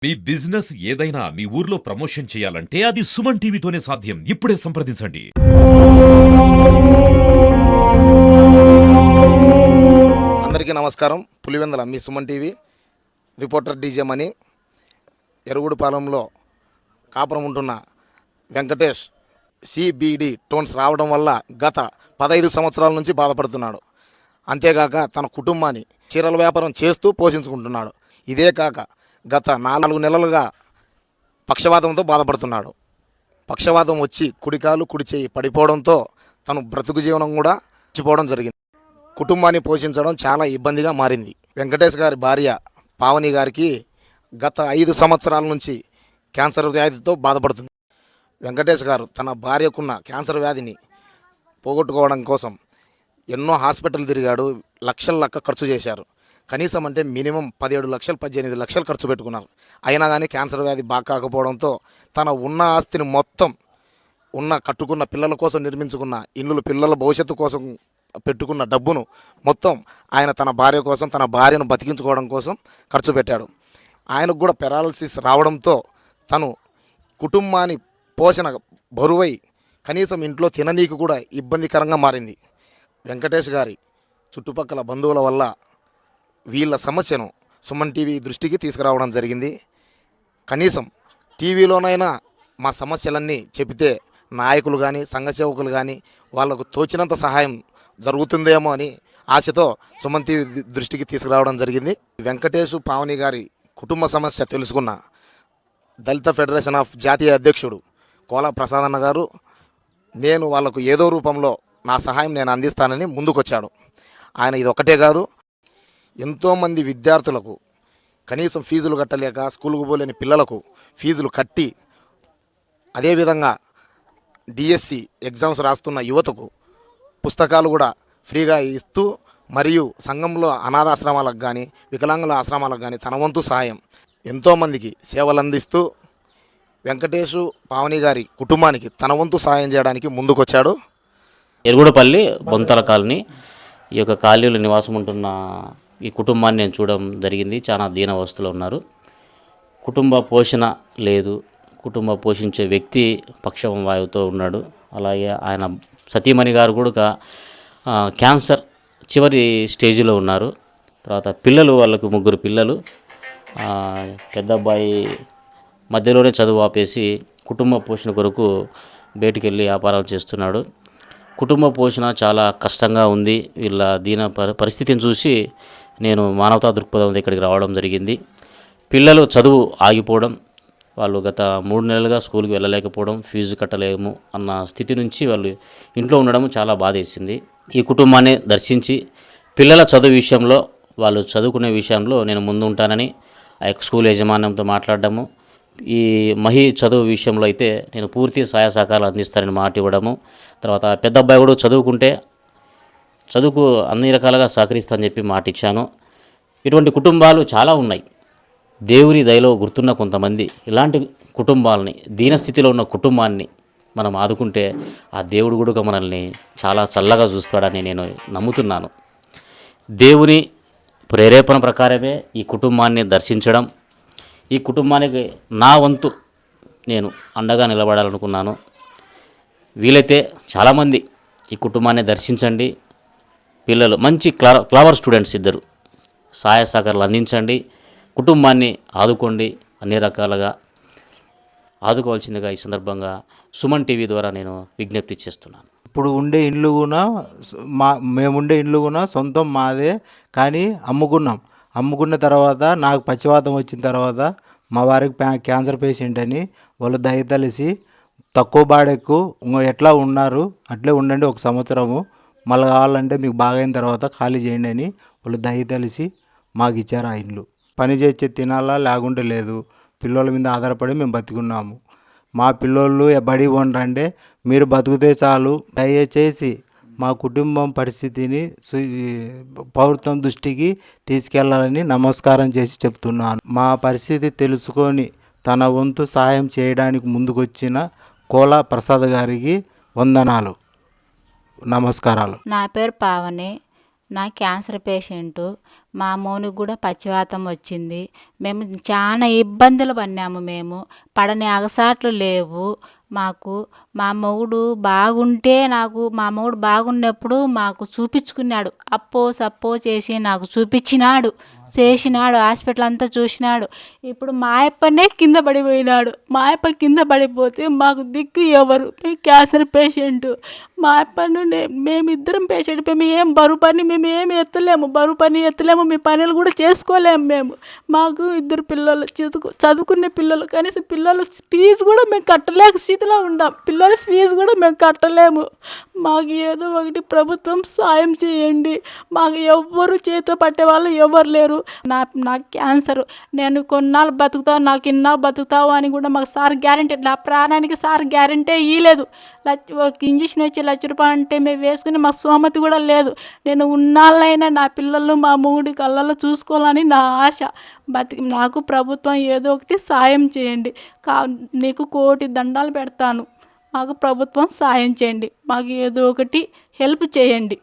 మీ business ఏదైనా మీ ఊర్లో promotion చేయాలంటే అది సుమన్ టీవీతోనే సాధ్యం. ఇప్పుడే సంప్రదించండి. అందరికీ నమస్కారం. పులివెందుల మీ సుమన్ టీవీ రిపోర్టర్ డీజే మణి. ఎరుగుడుపాలెంలో కాపురం ఉంటున్న వెంకటేష్ సిబిడి టోన్స్ రావడం వల్ల గత 15 సంవత్సరాల నుంచి బాధపడుతున్నాడు. అంతేకాక తన కుటుంబాన్ని చీరల వ్యాపారం చేస్తూ పోషించుకుంటున్నాడు. ఇదే కాక గత 4 నెలలుగా పక్షవాతంతో బాధపడుతున్నాడు. పక్షవాతం వచ్చి కుడికాలు కుడి చేయి పడిపోవడంతో తను బ్రతుకు జీవనం కూడా చచ్చిపోవడం జరిగింది. కుటుంబాన్ని పోషించడం చాలా ఇబ్బందిగా మారింది. వెంకటేష్ గారి భార్య పావని గారికి గత 5 సంవత్సరాల నుంచి క్యాన్సర్ వ్యాధితో బాధపడుతుంది. వెంకటేష్ గారు తన భార్యకున్న క్యాన్సర్ వ్యాధిని పోగొట్టుకోవడం కోసం ఎన్నో హాస్పిటల్ తిరిగాడు. లక్షల లెక్క ఖర్చు చేశారు. కనీసం అంటే మినిమం 17 లక్షలు 18 లక్షలు ఖర్చు పెట్టుకున్నారు. అయినా కానీ క్యాన్సర్ వ్యాధి బాగా కాకపోవడంతో తన ఉన్న ఆస్తిని మొత్తం కట్టుకున్న పిల్లల కోసం నిర్మించుకున్న ఇల్లులు, పిల్లల భవిష్యత్తు కోసం పెట్టుకున్న డబ్బును మొత్తం ఆయన తన భార్య కోసం, తన భార్యను బతికించుకోవడం కోసం ఖర్చు పెట్టాడు. ఆయనకు కూడా పెరాలసిస్ రావడంతో తను కుటుంబాన్ని పోషణ బరువై కనీసం ఇంట్లో తిననీకి కూడా ఇబ్బందికరంగా మారింది. వెంకటేష్ గారి చుట్టుపక్కల బంధువుల వల్ల వీళ్ళ సమస్యను సుమన్ టీవీ దృష్టికి తీసుకురావడం జరిగింది. కనీసం టీవీలోనైనా మా సమస్యలన్నీ చెబితే నాయకులు కానీ సంఘ సేవకులు కానీ వాళ్ళకు తోచినంత సహాయం జరుగుతుందేమో అని ఆశతో సుమన్ టీవీ దృష్టికి తీసుకురావడం జరిగింది. వెంకటేష్ పావని గారి కుటుంబ సమస్య తెలుసుకున్న దళిత ఫెడరేషన్ ఆఫ్ జాతీయ అధ్యక్షుడు కోలా ప్రసాద్ అన్న గారు నేను వాళ్లకు ఏదో రూపంలో నా సహాయం నేను అందిస్తానని ముందుకొచ్చాడు. ఆయన ఇది ఒకటే కాదు, ఎంతోమంది విద్యార్థులకు కనీసం ఫీజులు కట్టలేక స్కూలుకు పోలేని పిల్లలకు ఫీజులు కట్టి, అదేవిధంగా డిఎస్సి ఎగ్జామ్స్ రాస్తున్న యువతకు పుస్తకాలు కూడా ఫ్రీగా ఇస్తూ, మరియు సంఘంలో అనాథాశ్రమాలకు కానీ వికలాంగుల ఆశ్రమాలకు కానీ తన వంతు సహాయం ఎంతోమందికి సేవలు అందిస్తూ వెంకటేష్ పావని గారి కుటుంబానికి తన వంతు సహాయం చేయడానికి ముందుకొచ్చాడు. ఎరుగుడపల్లి బొంతల కాలనీ, ఈ యొక్క కాలనీలో నివాసం ఉంటున్న ఈ కుటుంబాన్ని నేను చూడడం జరిగింది. చాలా దీనావస్థలో ఉన్నారు. కుటుంబ పోషణ లేదు. కుటుంబ పోషించే వ్యక్తి పక్షవం వాయువుతో ఉన్నాడు. అలాగే ఆయన సతీమణి గారు కూడా క్యాన్సర్ చివరి స్టేజ్లో ఉన్నారు. తర్వాత పిల్లలు, వాళ్ళకు 3 పిల్లలు. పెద్ద అబ్బాయి మధ్యలోనే చదువు ఆపేసి కుటుంబ పోషణ కొరకు బయటికి వెళ్ళి వ్యాపారాలు చేస్తున్నాడు. కుటుంబ పోషణ చాలా కష్టంగా ఉంది. వీళ్ళ దీన పరిస్థితిని చూసి నేను మానవతా దృక్పథం ఇక్కడికి రావడం జరిగింది. పిల్లలు చదువు ఆగిపోవడం, వాళ్ళు గత 3 నెలలుగా స్కూల్కి వెళ్ళలేకపోవడం, ఫీజు కట్టలేము అన్న స్థితి నుంచి వాళ్ళు ఇంట్లో ఉండడం చాలా బాధేసింది. ఈ కుటుంబాన్ని దర్శించి పిల్లల చదువు విషయంలో, వాళ్ళు చదువుకునే విషయంలో నేను ముందు ఉంటానని ఆ యొక్క స్కూల్ యాజమాన్యంతో మాట్లాడడము, ఈ మహి చదువు విషయంలో అయితే నేను పూర్తి సహాయ సహకారాలు అందిస్తానని మాట ఇవ్వడము, తర్వాత పెద్ద అబ్బాయి కూడా చదువుకు అన్ని రకాలుగా సహకరిస్తానని చెప్పి మాట ఇచ్చాను. ఇటువంటి కుటుంబాలు చాలా ఉన్నాయి. దేవుని దయలో గుర్తున్న కొంతమంది ఇలాంటి కుటుంబాలని, దీనస్థితిలో ఉన్న కుటుంబాన్ని మనం ఆదుకుంటే ఆ దేవుడు కూడా మనల్ని చాలా చల్లగా చూస్తాడని నేను నమ్ముతున్నాను. దేవుని ప్రేరేపణ ప్రకారమే ఈ కుటుంబాన్ని దర్శించడం, ఈ కుటుంబానికి నా వంతు నేను అండగా నిలబడాలనుకున్నాను. వీలైతే చాలామంది ఈ కుటుంబాన్ని దర్శించండి. పిల్లలు మంచి క్లవర్ స్టూడెంట్స్, 2 సహాయ సహకారాలు అందించండి. కుటుంబాన్ని ఆదుకోండి. అన్ని రకాలుగా ఆదుకోవాల్సిందిగా ఈ సందర్భంగా సుమన్ టీవీ ద్వారా నేను విజ్ఞప్తి చేస్తున్నాను. ఇప్పుడు ఉండే ఇండ్లు కూడా మేముండే ఇండ్లు కూడా సొంతం మాదే, కానీ అమ్ముకున్న తర్వాత నాకు పక్షవాతం వచ్చిన తర్వాత మా వారికి క్యాన్సర్ పేషెంట్ అని వాళ్ళు దయతలిసి తక్కువ బాడెక్కు ఎట్లా ఉన్నారు అట్లే ఉండండి 1 సంవత్సరము, మళ్ళీ కావాలంటే మీకు బాగైన తర్వాత ఖాళీ చేయండి అని వాళ్ళు దయతలిసి మాకు ఇచ్చారు. ఆ ఇండ్లు పని చేసి తినాలా లేకుంటే లేదు. పిల్లల మీద ఆధారపడి మేము బతుకున్నాము. మా పిల్లోళ్ళు బడి వండ్రంటే మీరు బతుకుతే చాలు. దయచేసి మా కుటుంబం పరిస్థితిని ప్రభుత్వం దృష్టికి తీసుకెళ్లాలని నమస్కారం చేసి చెప్తున్నాను. మా పరిస్థితి తెలుసుకొని తన వంతు సాయం చేయడానికి ముందుకొచ్చిన కోలా ప్రసాద్ గారికి వందనాలు, నమస్కారాలు. నా పేరు పావని. నా క్యాన్సర్ పేషెంటు. మా మౌనికి కూడా పక్షవాతం వచ్చింది. మేము చాలా ఇబ్బందులు పడినాము. మేము పడని అగసాట్లు లేవు మాకు. మా మొగుడు బాగుంటే మా మొగుడు బాగున్నప్పుడు మాకు చూపించుకున్నాడు. అప్పో సప్పో చేసి నాకు చూపించినాడు, చేసినాడు, హాస్పిటల్ అంతా చూసినాడు. ఇప్పుడు మా అప్పనే కింద పడిపోయినాడు. మా అప్ప కింద పడిపోతే మాకు దిక్కు ఎవరు? Cancer patient. మా అప్పను మేమిద్దరం పేషెంట్. మేము ఏం బరువు పని మేము ఏమి ఎత్తలేము, బరువు పని ఎత్తలేము, మీ పనులు కూడా చేసుకోలేము మేము. మాకు 2 పిల్లలు, చదువుకునే పిల్లలు. కనీసం పిల్లల ఫీజు కూడా మేము కట్టలేక స్థితిలో ఉన్నాం. పిల్లల ఫీజు కూడా మేము కట్టలేము. మాకు ఏదో ఒకటి ప్రభుత్వం సాయం చేయండి. మాకు ఎవ్వరు చేతితో పట్టే వాళ్ళు ఎవరు లేరు. నాకు క్యాన్సర్, నేను కొన్నాళ్ళు బతుకుతావు, నాకు ఇన్నాళ్ళు బతుకుతావు అని కూడా మాకు సార్ గ్యారంటీ, నా ప్రాణానికి సార్ గ్యారంటీ ఇవ్వలేదు. ఒక ఇంజక్షన్ వచ్చి ₹1,00,000 అంటే మేము వేసుకుని మా స్తోమత కూడా లేదు. నేను ఉన్నాళ్ళైనా నా పిల్లలు మా మూడి కళ్ళల్లో చూసుకోవాలని నా ఆశ. నాకు ప్రభుత్వం ఏదో ఒకటి సాయం చేయండి. నీకు 1,00,00,000 దండాలు పెడతాను. మాకు ప్రభుత్వం సాయం చేయండి. మాకు ఏదో ఒకటి హెల్ప్ చేయండి.